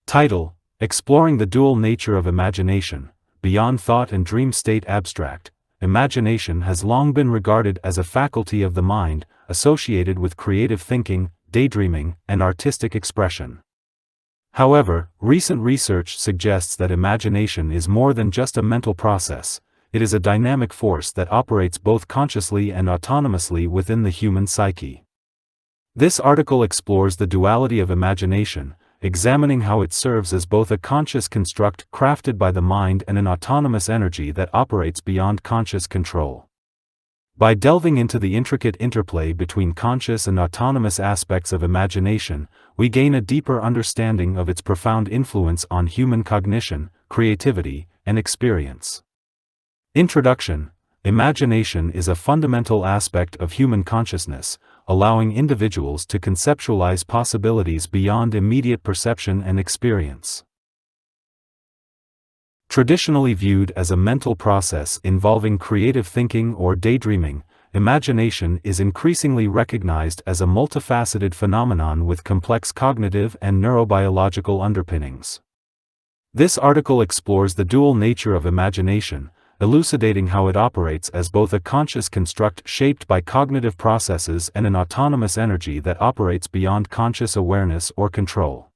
Title: Exploring the Dual Nature of Imagination, Beyond Thought and Dream State. Abstract: Imagination has long been regarded as a faculty of the mind, associated with creative thinking, daydreaming, and artistic expression. However, recent research suggests that imagination is more than just a mental process. It is a dynamic force that operates both consciously and autonomously within the human psyche. This article explores the duality of imagination, examining how it serves as both a conscious construct crafted by the mind and an autonomous energy that operates beyond conscious control. By delving into the intricate interplay between conscious and autonomous aspects of imagination, we gain a deeper understanding of its profound influence on human cognition, creativity, and experience. Introduction: Imagination is a fundamental aspect of human consciousness, allowing individuals to conceptualize possibilities beyond immediate perception and experience. Traditionally viewed as a mental process involving creative thinking or daydreaming, imagination is increasingly recognized as a multifaceted phenomenon with complex cognitive and neurobiological underpinnings. This article explores the dual nature of imagination, elucidating how it operates as both a conscious construct shaped by cognitive processes and an autonomous energy that operates beyond conscious awareness or control.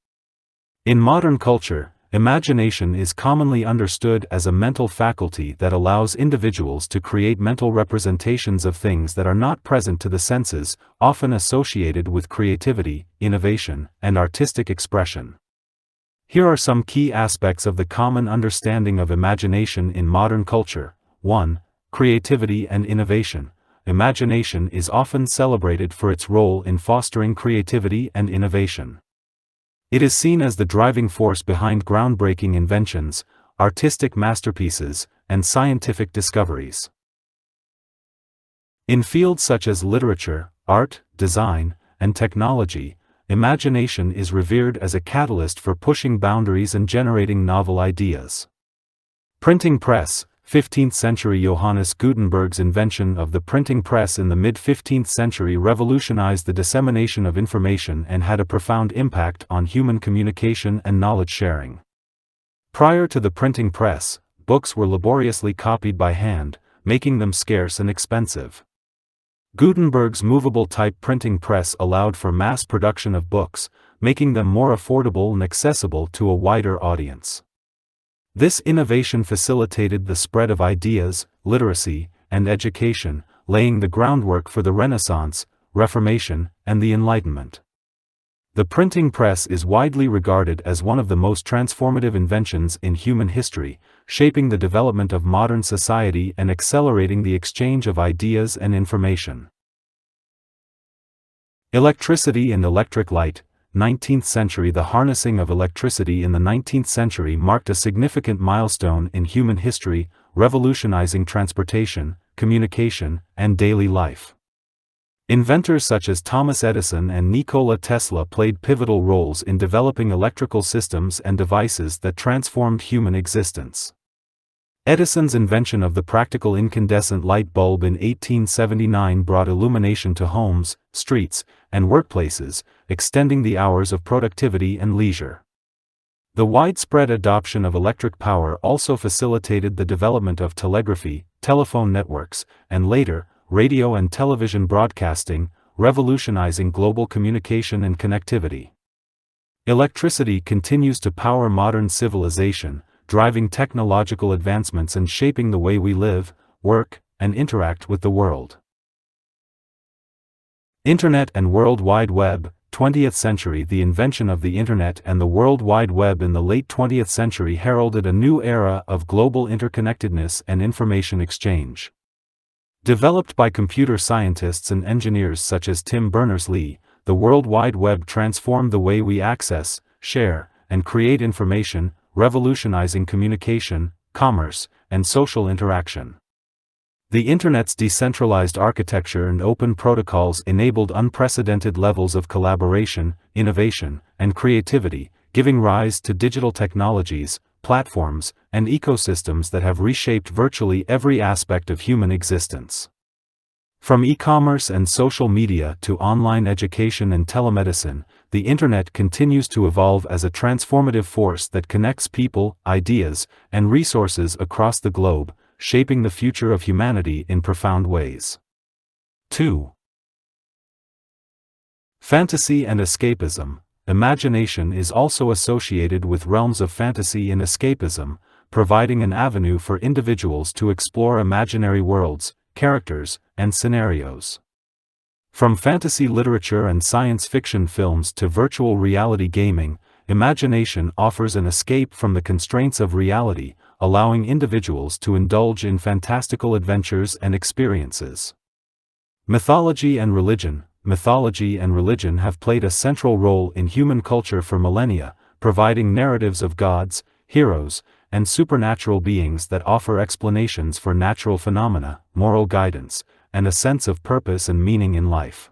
In modern culture, imagination is commonly understood as a mental faculty that allows individuals to create mental representations of things that are not present to the senses, often associated with creativity, innovation, and artistic expression. Here are some key aspects of the common understanding of imagination in modern culture. 1. Creativity and innovation. Imagination is often celebrated for its role in fostering creativity and innovation. It is seen as the driving force behind groundbreaking inventions, artistic masterpieces, and scientific discoveries. In fields such as literature, art, design, and technology, imagination is revered as a catalyst for pushing boundaries and generating novel ideas. Printing press. 15th century Johannes Gutenberg's invention of the printing press in the mid-15th century revolutionized the dissemination of information and had a profound impact on human communication and knowledge sharing. Prior to the printing press, books were laboriously copied by hand, making them scarce and expensive. Gutenberg's movable type printing press allowed for mass production of books, making them more affordable and accessible to a wider audience. This innovation facilitated the spread of ideas, literacy, and education, laying the groundwork for the Renaissance, Reformation, and the Enlightenment. The printing press is widely regarded as one of the most transformative inventions in human history, shaping the development of modern society and accelerating the exchange of ideas and information. Electricity and electric light. 19th century. The harnessing of electricity in the 19th century marked a significant milestone in human history, revolutionizing transportation, communication, and daily life. Inventors such as Thomas Edison and Nikola Tesla played pivotal roles in developing electrical systems and devices that transformed human existence. Edison's invention of the practical incandescent light bulb in 1879 brought illumination to homes, streets, and workplaces, extending the hours of productivity and leisure. The widespread adoption of electric power also facilitated the development of telegraphy, telephone networks, and later, radio and television broadcasting, revolutionizing global communication and connectivity. Electricity continues to power modern civilization, driving technological advancements and shaping the way we live, work, and interact with the world. Internet and World Wide Web. 20th century. The invention of the Internet and the World Wide Web in the late 20th century heralded a new era of global interconnectedness and information exchange. Developed by computer scientists and engineers such as Tim Berners-Lee, the World Wide Web transformed the way we access, share, and create information, revolutionizing communication, commerce, and social interaction. The Internet's decentralized architecture and open protocols enabled unprecedented levels of collaboration, innovation, and creativity, giving rise to digital technologies, platforms, and ecosystems that have reshaped virtually every aspect of human existence. From e-commerce and social media to online education and telemedicine, the Internet continues to evolve as a transformative force that connects people, ideas, and resources across the globe, shaping the future of humanity in profound ways. 2. Fantasy and escapism. Imagination is also associated with realms of fantasy and escapism, providing an avenue for individuals to explore imaginary worlds, characters, and scenarios. From fantasy literature and science fiction films to virtual reality gaming, imagination offers an escape from the constraints of reality, allowing individuals to indulge in fantastical adventures and experiences. Mythology and religion. Mythology and religion have played a central role in human culture for millennia, providing narratives of gods, heroes, and supernatural beings that offer explanations for natural phenomena, moral guidance, and a sense of purpose and meaning in life.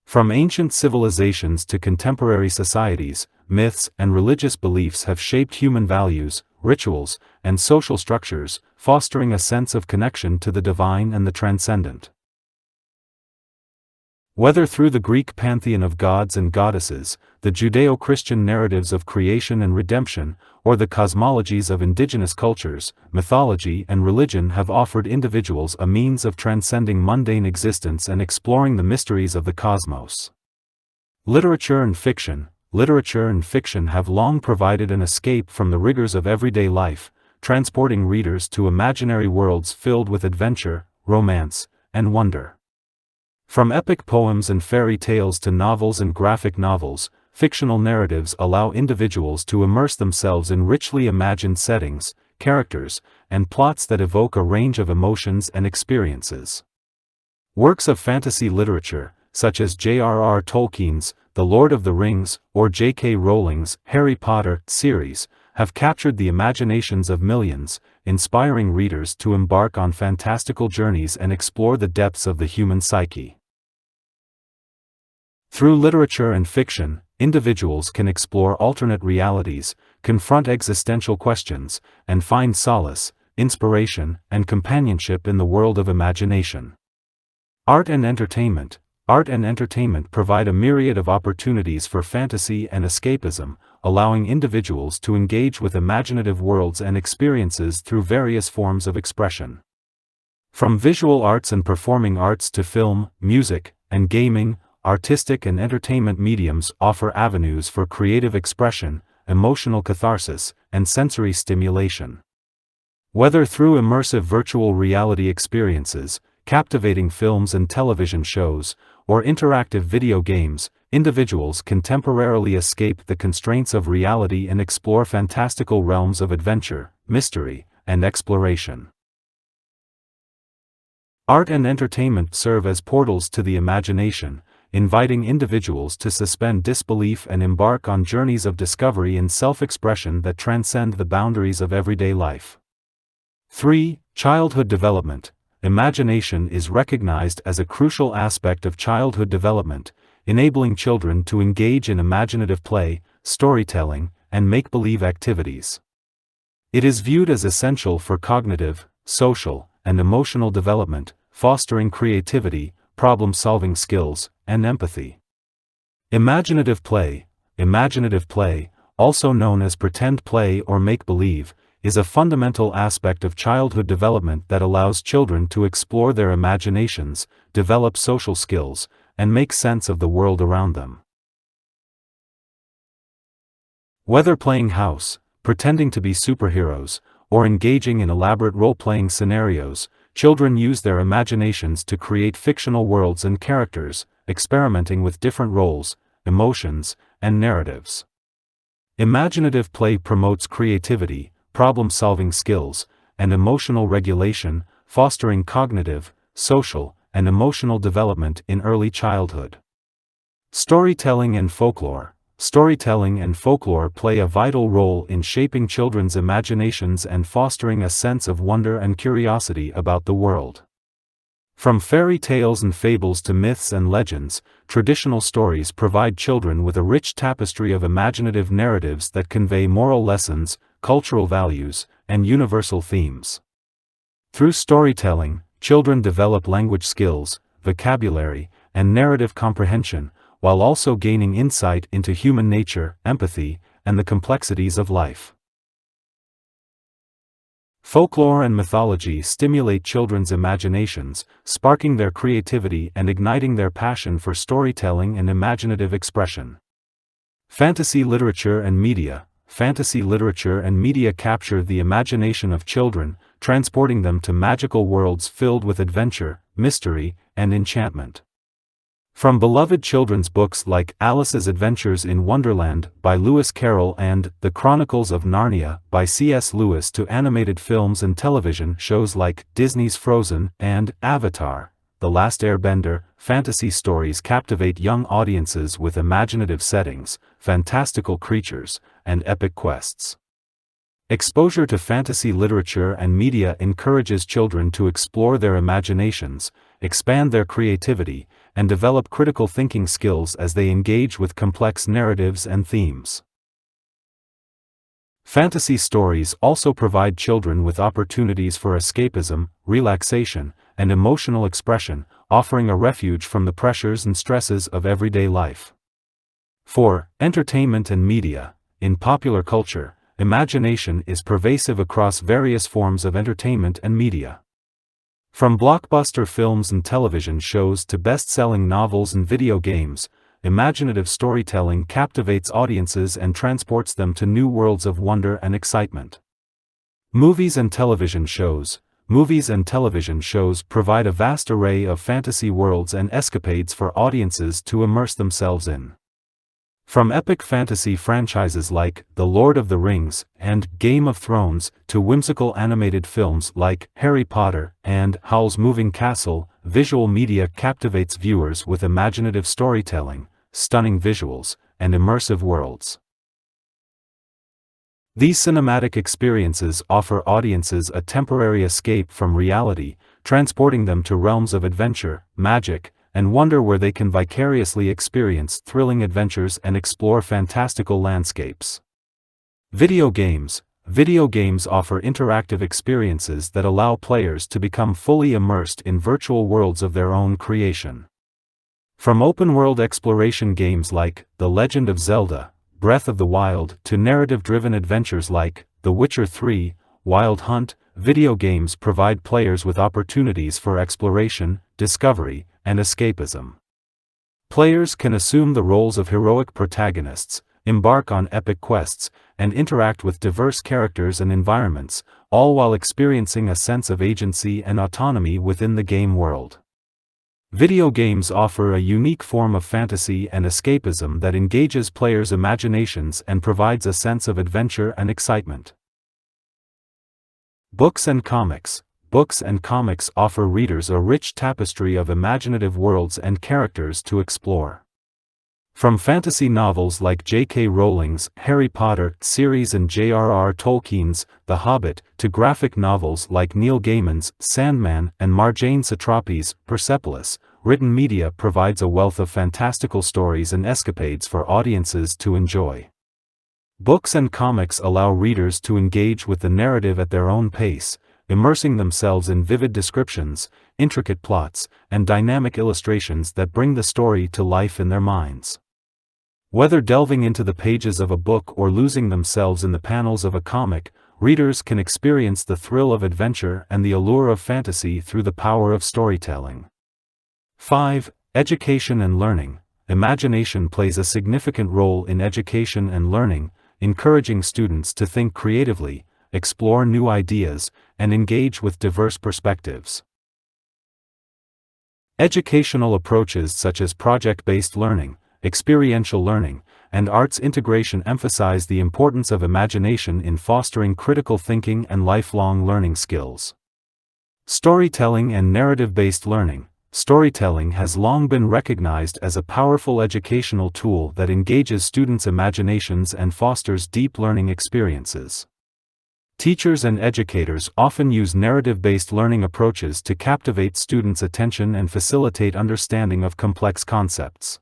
From ancient civilizations to contemporary societies, myths and religious beliefs have shaped human values, rituals, and social structures, fostering a sense of connection to the divine and the transcendent. Whether through the Greek pantheon of gods and goddesses, the Judeo-Christian narratives of creation and redemption, or the cosmologies of indigenous cultures, mythology and religion have offered individuals a means of transcending mundane existence and exploring the mysteries of the cosmos. Literature and fiction. Literature and fiction have long provided an escape from the rigors of everyday life, transporting readers to imaginary worlds filled with adventure, romance, and wonder. From epic poems and fairy tales to novels and graphic novels, fictional narratives allow individuals to immerse themselves in richly imagined settings, characters, and plots that evoke a range of emotions and experiences. Works of fantasy literature, such as J.R.R. Tolkien's The Lord of the Rings or J.K. Rowling's Harry Potter series, have captured the imaginations of millions, inspiring readers to embark on fantastical journeys and explore the depths of the human psyche. Through literature and fiction, individuals can explore alternate realities, confront existential questions, and find solace, inspiration, and companionship in the world of imagination. Art and entertainment. Art and entertainment provide a myriad of opportunities for fantasy and escapism, allowing individuals to engage with imaginative worlds and experiences through various forms of expression. From visual arts and performing arts to film, music, and gaming, artistic and entertainment mediums offer avenues for creative expression, emotional catharsis, and sensory stimulation. Whether through immersive virtual reality experiences, captivating films and television shows, or interactive video games, individuals can temporarily escape the constraints of reality and explore fantastical realms of adventure, mystery, and exploration. Art and entertainment serve as portals to the imagination, inviting individuals to suspend disbelief and embark on journeys of discovery and self-expression that transcend the boundaries of everyday life. 3. Childhood development. Imagination is recognized as a crucial aspect of childhood development, enabling children to engage in imaginative play, storytelling, and make-believe activities. It is viewed as essential for cognitive, social, and emotional development, fostering creativity, problem-solving skills, and empathy. Imaginative play. Imaginative play, also known as pretend play or make-believe, is a fundamental aspect of childhood development that allows children to explore their imaginations, develop social skills, and make sense of the world around them. Whether playing house, pretending to be superheroes, or engaging in elaborate role-playing scenarios, children use their imaginations to create fictional worlds and characters, experimenting with different roles, emotions, and narratives. Imaginative play promotes creativity, problem-solving skills, and emotional regulation, fostering cognitive, social, and emotional development in early childhood. Storytelling and folklore. Storytelling and folklore play a vital role in shaping children's imaginations and fostering a sense of wonder and curiosity about the world. From fairy tales and fables to myths and legends, traditional stories provide children with a rich tapestry of imaginative narratives that convey moral lessons, cultural values, and universal themes. Through storytelling, children develop language skills, vocabulary, and narrative comprehension, while also gaining insight into human nature, empathy, and the complexities of life. Folklore and mythology stimulate children's imaginations, sparking their creativity and igniting their passion for storytelling and imaginative expression. Fantasy literature and media. Fantasy literature and media capture the imagination of children, transporting them to magical worlds filled with adventure, mystery, and enchantment. From beloved children's books like Alice's Adventures in Wonderland by Lewis Carroll and The Chronicles of Narnia by C.S. Lewis to animated films and television shows like Disney's Frozen and Avatar, The Last Airbender, fantasy stories captivate young audiences with imaginative settings, fantastical creatures, and epic quests. Exposure to fantasy literature and media encourages children to explore their imaginations, expand their creativity, and develop critical thinking skills as they engage with complex narratives and themes. Fantasy stories also provide children with opportunities for escapism, relaxation, and emotional expression, offering a refuge from the pressures and stresses of everyday life. 4. Entertainment and media. In popular culture, imagination is pervasive across various forms of entertainment and media. From blockbuster films and television shows to best-selling novels and video games, imaginative storytelling captivates audiences and transports them to new worlds of wonder and excitement. Movies and television shows. Movies and television shows provide a vast array of fantasy worlds and escapades for audiences to immerse themselves in. From epic fantasy franchises like The Lord of the Rings and Game of Thrones to whimsical animated films like Harry Potter and Howl's Moving Castle, visual media captivates viewers with imaginative storytelling, stunning visuals, and immersive worlds. These cinematic experiences offer audiences a temporary escape from reality, transporting them to realms of adventure, magic, and wonder where they can vicariously experience thrilling adventures and explore fantastical landscapes. Video games. Video games offer interactive experiences that allow players to become fully immersed in virtual worlds of their own creation. From open-world exploration games like The Legend of Zelda, Breath of the Wild to narrative-driven adventures like The Witcher 3, Wild Hunt, video games provide players with opportunities for exploration, discovery, and escapism. Players can assume the roles of heroic protagonists, embark on epic quests, and interact with diverse characters and environments, all while experiencing a sense of agency and autonomy within the game world. Video games offer a unique form of fantasy and escapism that engages players' imaginations and provides a sense of adventure and excitement. Books and comics. Books and comics offer readers a rich tapestry of imaginative worlds and characters to explore. From fantasy novels like J.K. Rowling's Harry Potter series and J.R.R. Tolkien's The Hobbit to graphic novels like Neil Gaiman's Sandman and Marjane Satrapi's Persepolis, written media provides a wealth of fantastical stories and escapades for audiences to enjoy. Books and comics allow readers to engage with the narrative at their own pace, immersing themselves in vivid descriptions, intricate plots, and dynamic illustrations that bring the story to life in their minds. Whether delving into the pages of a book or losing themselves in the panels of a comic, readers can experience the thrill of adventure and the allure of fantasy through the power of storytelling. 5. Education and learning. Imagination plays a significant role in education and learning, encouraging students to think creatively, explore new ideas, and engage with diverse perspectives. Educational approaches such as project-based learning, experiential learning, and arts integration emphasize the importance of imagination in fostering critical thinking and lifelong learning skills. Storytelling and narrative-based learning. Storytelling has long been recognized as a powerful educational tool that engages students' imaginations and fosters deep learning experiences. Teachers and educators often use narrative-based learning approaches to captivate students' attention and facilitate understanding of complex concepts.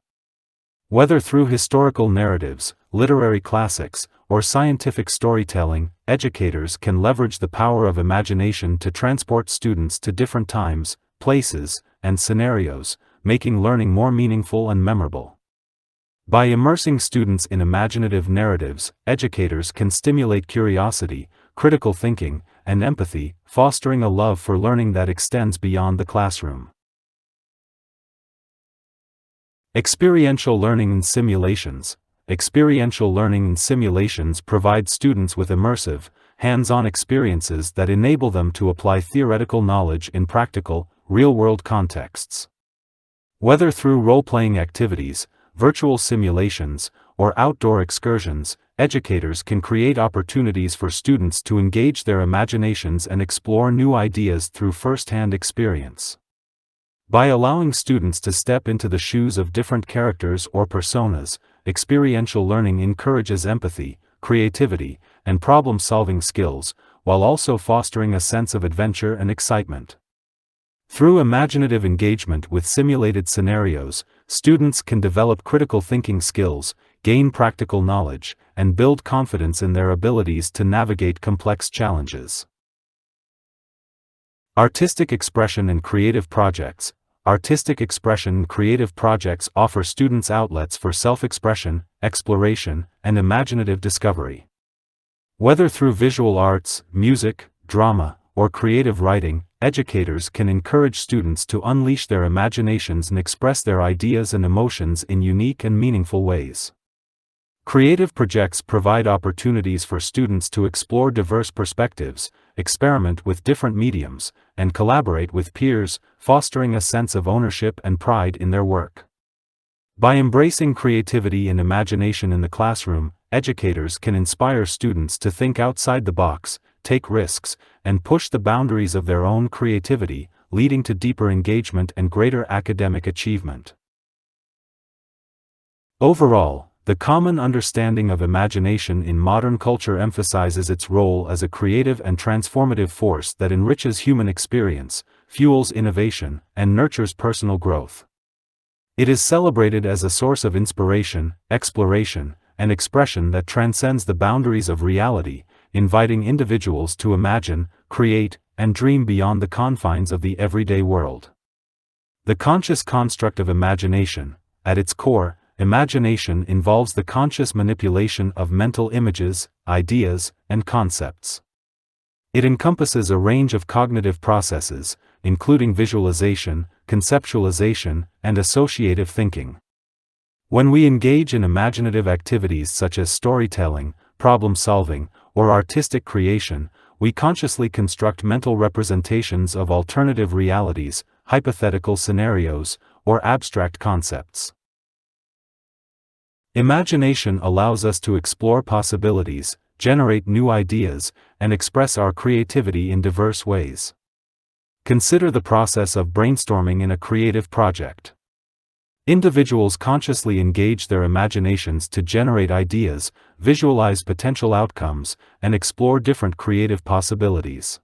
Whether through historical narratives, literary classics, or scientific storytelling, educators can leverage the power of imagination to transport students to different times, places, and scenarios, making learning more meaningful and memorable. By immersing students in imaginative narratives, educators can stimulate curiosity, critical thinking, and empathy, fostering a love for learning that extends beyond the classroom. Experiential learning and simulations. Experiential learning and simulations provide students with immersive, hands-on experiences that enable them to apply theoretical knowledge in practical, real-world contexts. Whether through role-playing activities, virtual simulations, or outdoor excursions, educators can create opportunities for students to engage their imaginations and explore new ideas through first-hand experience. By allowing students to step into the shoes of different characters or personas, experiential learning encourages empathy, creativity, and problem-solving skills, while also fostering a sense of adventure and excitement. Through imaginative engagement with simulated scenarios, students can develop critical thinking skills, gain practical knowledge, and build confidence in their abilities to navigate complex challenges. Artistic expression and creative projects. Artistic expression and creative projects offer students outlets for self-expression, exploration, and imaginative discovery. Whether through visual arts, music, drama, or creative writing, educators can encourage students to unleash their imaginations and express their ideas and emotions in unique and meaningful ways. Creative projects provide opportunities for students to explore diverse perspectives, experiment with different mediums, and collaborate with peers, fostering a sense of ownership and pride in their work. By embracing creativity and imagination in the classroom, educators can inspire students to think outside the box, take risks, and push the boundaries of their own creativity, leading to deeper engagement and greater academic achievement. Overall, the common understanding of imagination in modern culture emphasizes its role as a creative and transformative force that enriches human experience, fuels innovation, and nurtures personal growth. It is celebrated as a source of inspiration, exploration, and expression that transcends the boundaries of reality, inviting individuals to imagine, create, and dream beyond the confines of the everyday world. The conscious construct of imagination. At its core, imagination involves the conscious manipulation of mental images, ideas, and concepts. It encompasses a range of cognitive processes, including visualization, conceptualization, and associative thinking. When we engage in imaginative activities such as storytelling, problem-solving, or artistic creation, we consciously construct mental representations of alternative realities, hypothetical scenarios, or abstract concepts. Imagination allows us to explore possibilities, generate new ideas, and express our creativity in diverse ways. Consider the process of brainstorming in a creative project. Individuals consciously engage their imaginations to generate ideas, visualize potential outcomes, and explore different creative possibilities.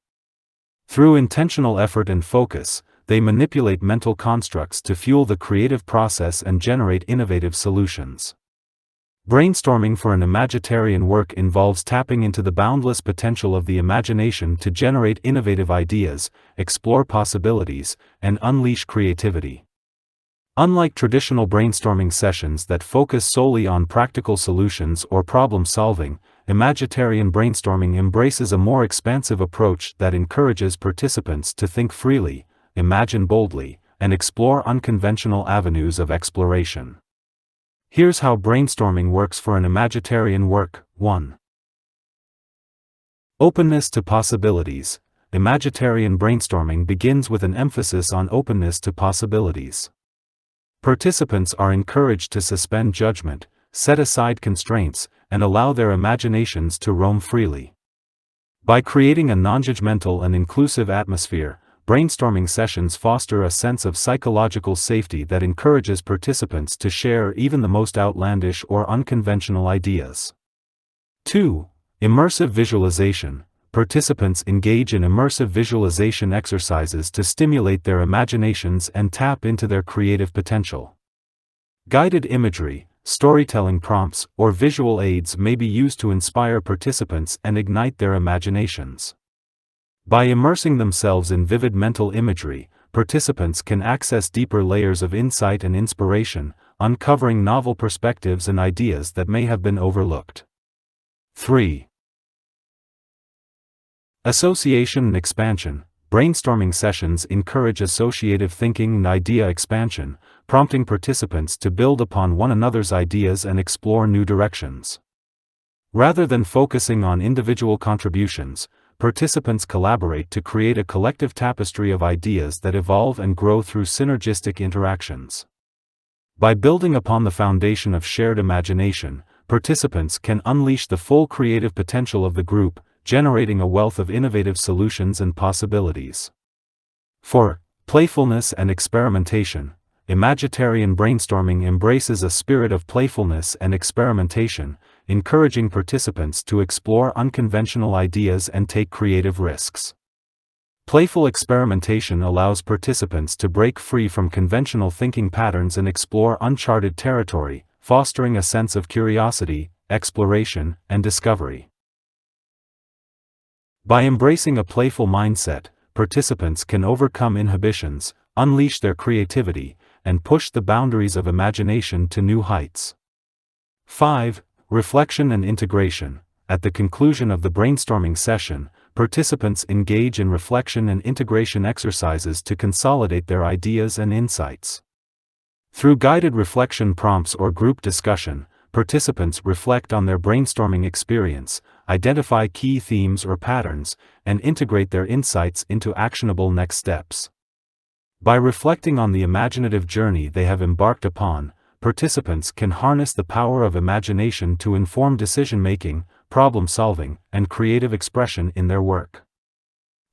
Through intentional effort and focus, they manipulate mental constructs to fuel the creative process and generate innovative solutions. Brainstorming for an imaginatarian work involves tapping into the boundless potential of the imagination to generate innovative ideas, explore possibilities, and unleash creativity. Unlike traditional brainstorming sessions that focus solely on practical solutions or problem-solving, imaginatarian brainstorming embraces a more expansive approach that encourages participants to think freely, imagine boldly, and explore unconventional avenues of exploration. Here's how brainstorming works for an imaginatarian work. 1. Openness to possibilities. Imaginatarian brainstorming begins with an emphasis on openness to possibilities. Participants are encouraged to suspend judgment, set aside constraints, and allow their imaginations to roam freely. By creating a non-judgmental and inclusive atmosphere, brainstorming sessions foster a sense of psychological safety that encourages participants to share even the most outlandish or unconventional ideas. 2. Immersive visualization. Participants engage in immersive visualization exercises to stimulate their imaginations and tap into their creative potential. Guided imagery, storytelling prompts, or visual aids may be used to inspire participants and ignite their imaginations. By immersing themselves in vivid mental imagery, participants can access deeper layers of insight and inspiration, uncovering novel perspectives and ideas that may have been overlooked. 3. Association and expansion. Brainstorming sessions encourage associative thinking and idea expansion, prompting participants to build upon one another's ideas and explore new directions. Rather than focusing on individual contributions, participants collaborate to create a collective tapestry of ideas that evolve and grow through synergistic interactions. By building upon the foundation of shared imagination, participants can unleash the full creative potential of the group, generating a wealth of innovative solutions and possibilities. 4. Playfulness and experimentation. Imaginatarian brainstorming embraces a spirit of playfulness and experimentation, encouraging participants to explore unconventional ideas and take creative risks. Playful experimentation allows participants to break free from conventional thinking patterns and explore uncharted territory, fostering a sense of curiosity, exploration, and discovery. By embracing a playful mindset, participants can overcome inhibitions, unleash their creativity, and push the boundaries of imagination to new heights. 5. Reflection and integration. At the conclusion of the brainstorming session, participants engage in reflection and integration exercises to consolidate their ideas and insights. Through guided reflection prompts or group discussion, participants reflect on their brainstorming experience, identify key themes or patterns, and integrate their insights into actionable next steps. By reflecting on the imaginative journey they have embarked upon, participants can harness the power of imagination to inform decision-making, problem-solving, and creative expression in their work.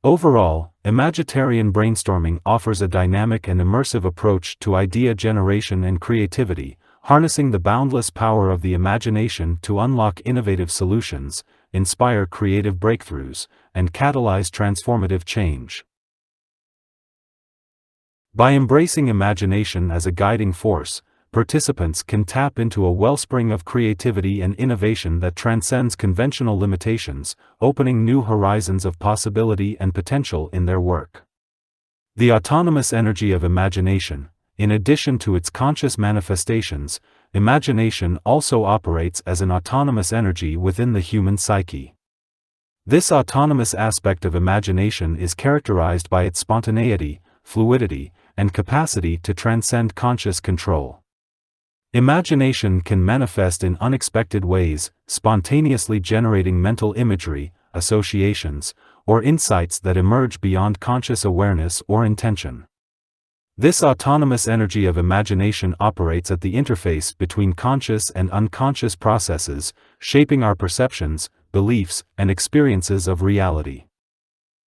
Overall, imaginatarian brainstorming offers a dynamic and immersive approach to idea generation and creativity, harnessing the boundless power of the imagination to unlock innovative solutions, inspire creative breakthroughs, and catalyze transformative change. By embracing imagination as a guiding force, participants can tap into a wellspring of creativity and innovation that transcends conventional limitations, opening new horizons of possibility and potential in their work. The autonomous energy of imagination. In addition to its conscious manifestations, imagination also operates as an autonomous energy within the human psyche. This autonomous aspect of imagination is characterized by its spontaneity, fluidity, and capacity to transcend conscious control. Imagination can manifest in unexpected ways, spontaneously generating mental imagery, associations, or insights that emerge beyond conscious awareness or intention. This autonomous energy of imagination operates at the interface between conscious and unconscious processes, shaping our perceptions, beliefs, and experiences of reality.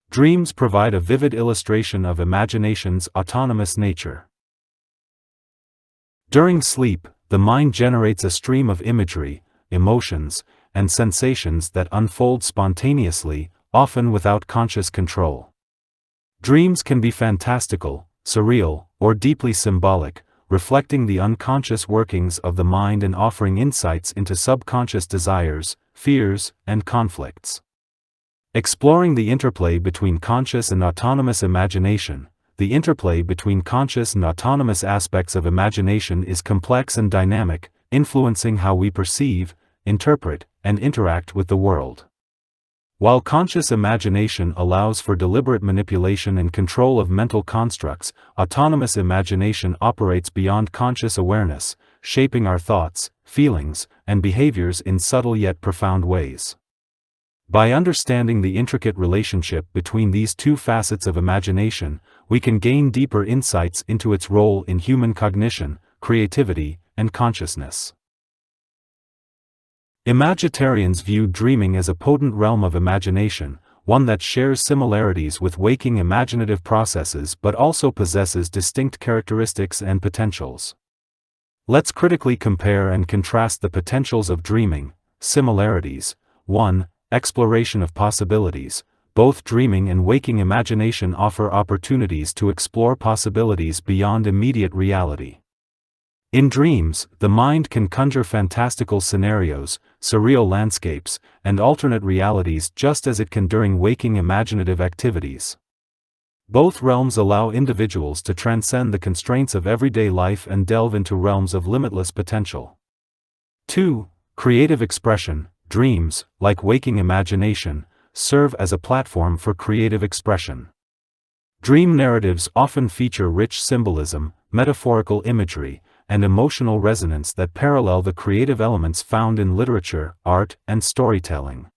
Dreams provide a vivid illustration of imagination's autonomous nature. During sleep, the mind generates a stream of imagery, emotions, and sensations that unfold spontaneously, often without conscious control. Dreams can be fantastical, surreal, or deeply symbolic, reflecting the unconscious workings of the mind and offering insights into subconscious desires, fears, and conflicts. Exploring the interplay between conscious and autonomous imagination. The interplay between conscious and autonomous aspects of imagination is complex and dynamic, influencing how we perceive, interpret, and interact with the world. While conscious imagination allows for deliberate manipulation and control of mental constructs, autonomous imagination operates beyond conscious awareness, shaping our thoughts, feelings, and behaviors in subtle yet profound ways. By understanding the intricate relationship between these two facets of imagination, we can gain deeper insights into its role in human cognition, creativity, and consciousness. Imaginatarians view dreaming as a potent realm of imagination, one that shares similarities with waking imaginative processes but also possesses distinct characteristics and potentials. Let's critically compare and contrast the potentials of dreaming. Similarities. 1. Exploration of possibilities. Both dreaming and waking imagination offer opportunities to explore possibilities beyond immediate reality. In dreams, the mind can conjure fantastical scenarios, surreal landscapes, and alternate realities just as it can during waking imaginative activities. Both realms allow individuals to transcend the constraints of everyday life and delve into realms of limitless potential. 2. Creative expression. Dreams, like waking imagination, serve as a platform for creative expression. Dream narratives often feature rich symbolism, metaphorical imagery, and emotional resonance that parallel the creative elements found in literature, art, and storytelling.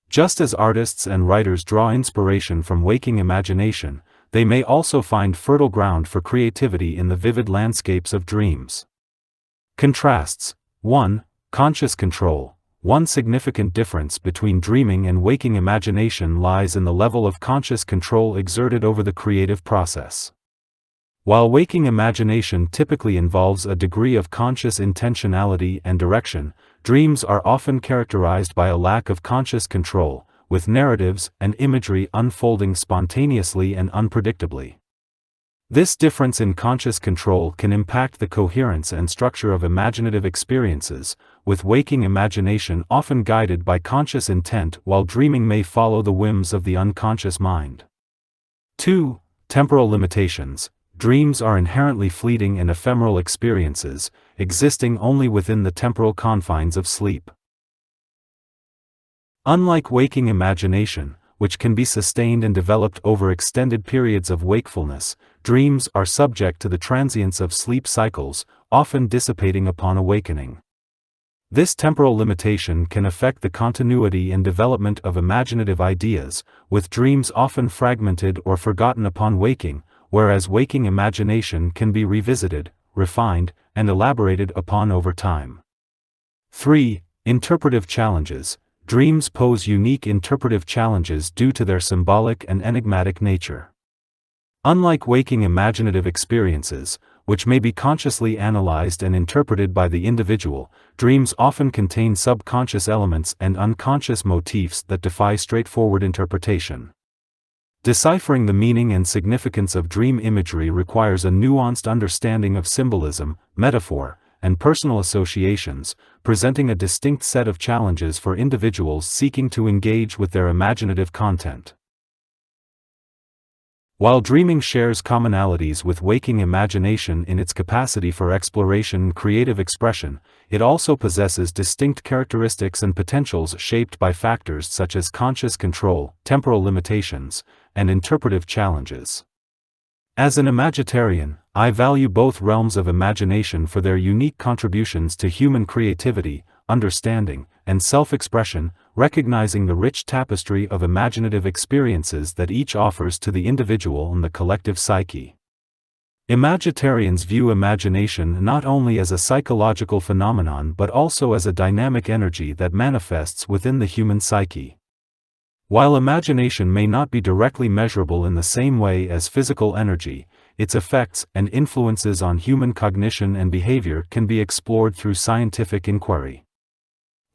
Just as artists and writers draw inspiration from waking imagination, they may also find fertile ground for creativity in the vivid landscapes of dreams. Contrasts. 1. Conscious control. One significant difference between dreaming and waking imagination lies in the level of conscious control exerted over the creative process. While waking imagination typically involves a degree of conscious intentionality and direction, dreams are often characterized by a lack of conscious control, with narratives and imagery unfolding spontaneously and unpredictably. This difference in conscious control can impact the coherence and structure of imaginative experiences, with waking imagination often guided by conscious intent while dreaming may follow the whims of the unconscious mind. 2. Temporal limitations. Dreams are inherently fleeting and ephemeral experiences, existing only within the temporal confines of sleep. Unlike waking imagination, which can be sustained and developed over extended periods of wakefulness, dreams are subject to the transience of sleep cycles, often dissipating upon awakening. This temporal limitation can affect the continuity and development of imaginative ideas, with dreams often fragmented or forgotten upon waking, whereas waking imagination can be revisited, refined, and elaborated upon over time. 3. Interpretive challenges. Dreams pose unique interpretive challenges due to their symbolic and enigmatic nature. Unlike waking imaginative experiences, which may be consciously analyzed and interpreted by the individual, dreams often contain subconscious elements and unconscious motifs that defy straightforward interpretation. Deciphering the meaning and significance of dream imagery requires a nuanced understanding of symbolism, metaphor, and personal associations, presenting a distinct set of challenges for individuals seeking to engage with their imaginative content. While dreaming shares commonalities with waking imagination in its capacity for exploration and creative expression, it also possesses distinct characteristics and potentials shaped by factors such as conscious control, temporal limitations, and interpretive challenges. As an imaginarian, I value both realms of imagination for their unique contributions to human creativity, understanding, and self-expression, recognizing the rich tapestry of imaginative experiences that each offers to the individual and the collective psyche. Imaginarians view imagination not only as a psychological phenomenon but also as a dynamic energy that manifests within the human psyche. While imagination may not be directly measurable in the same way as physical energy, its effects and influences on human cognition and behavior can be explored through scientific inquiry.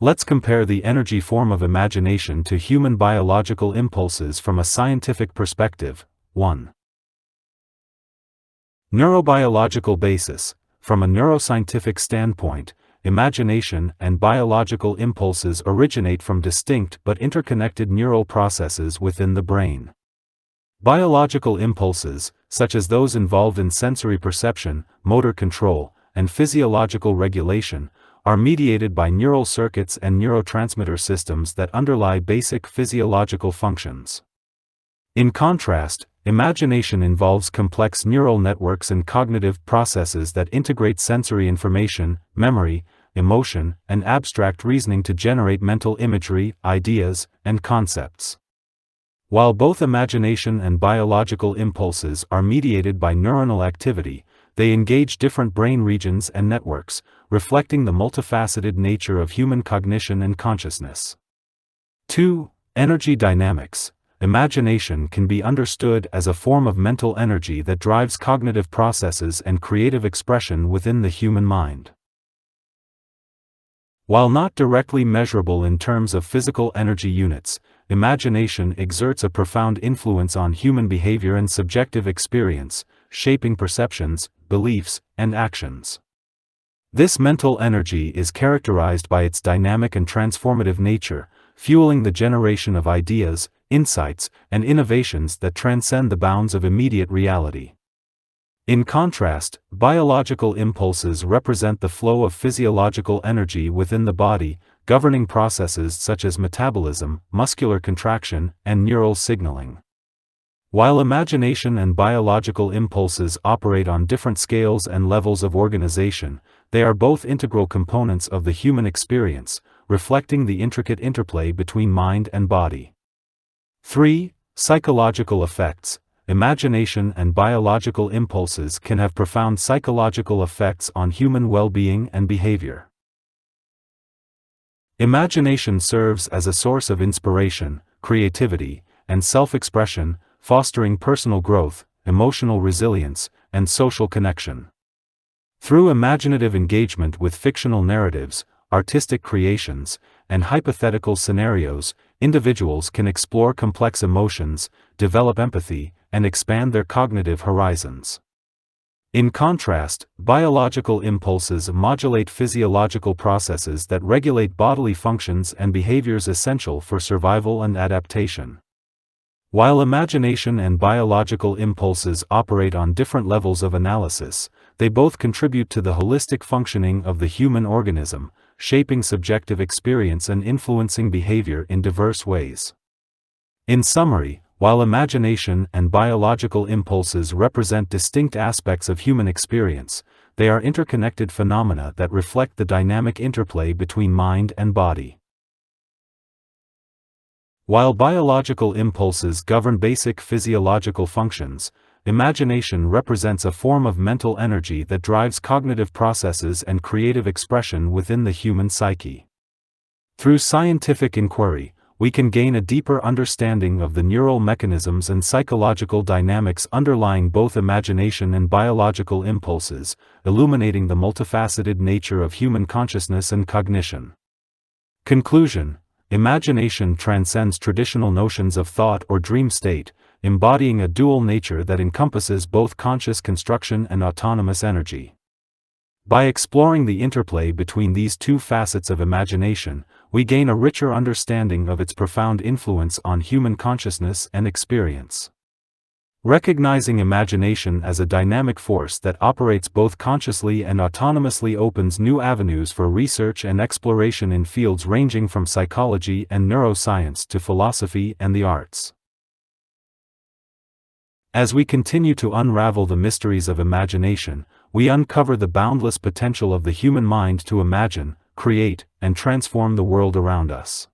Let's compare the energy form of imagination to human biological impulses from a scientific perspective. 1. Neurobiological basis. From a neuroscientific standpoint, imagination and biological impulses originate from distinct but interconnected neural processes within the brain. Biological impulses, such as those involved in sensory perception, motor control, and physiological regulation, are mediated by neural circuits and neurotransmitter systems that underlie basic physiological functions. In contrast, imagination involves complex neural networks and cognitive processes that integrate sensory information, memory, emotion, and abstract reasoning to generate mental imagery, ideas, and concepts. While both imagination and biological impulses are mediated by neuronal activity, they engage different brain regions and networks, reflecting the multifaceted nature of human cognition and consciousness. 2. Energy dynamics. Imagination can be understood as a form of mental energy that drives cognitive processes and creative expression within the human mind. While not directly measurable in terms of physical energy units, imagination exerts a profound influence on human behavior and subjective experience, shaping perceptions, beliefs, and actions. This mental energy is characterized by its dynamic and transformative nature, fueling the generation of ideas, insights, and innovations that transcend the bounds of immediate reality. In contrast, biological impulses represent the flow of physiological energy within the body, governing processes such as metabolism, muscular contraction, and neural signaling. While imagination and biological impulses operate on different scales and levels of organization, they are both integral components of the human experience, reflecting the intricate interplay between mind and body. 3. Psychological effects. Imagination and biological impulses can have profound psychological effects on human well-being and behavior. Imagination serves as a source of inspiration, creativity, and self-expression, fostering personal growth, emotional resilience, and social connection. Through imaginative engagement with fictional narratives, artistic creations, and hypothetical scenarios, individuals can explore complex emotions, develop empathy, and expand their cognitive horizons. In contrast, biological impulses modulate physiological processes that regulate bodily functions and behaviors essential for survival and adaptation. While imagination and biological impulses operate on different levels of analysis, they both contribute to the holistic functioning of the human organism, shaping subjective experience and influencing behavior in diverse ways. In summary, while imagination and biological impulses represent distinct aspects of human experience, they are interconnected phenomena that reflect the dynamic interplay between mind and body. While biological impulses govern basic physiological functions, imagination represents a form of mental energy that drives cognitive processes and creative expression within the human psyche. Through scientific inquiry, we can gain a deeper understanding of the neural mechanisms and psychological dynamics underlying both imagination and biological impulses, illuminating the multifaceted nature of human consciousness and cognition. Conclusion: imagination transcends traditional notions of thought or dream state, embodying a dual nature that encompasses both conscious construction and autonomous energy. By exploring the interplay between these two facets of imagination, we gain a richer understanding of its profound influence on human consciousness and experience. Recognizing imagination as a dynamic force that operates both consciously and autonomously opens new avenues for research and exploration in fields ranging from psychology and neuroscience to philosophy and the arts. As we continue to unravel the mysteries of imagination, we uncover the boundless potential of the human mind to imagine, create, and transform the world around us.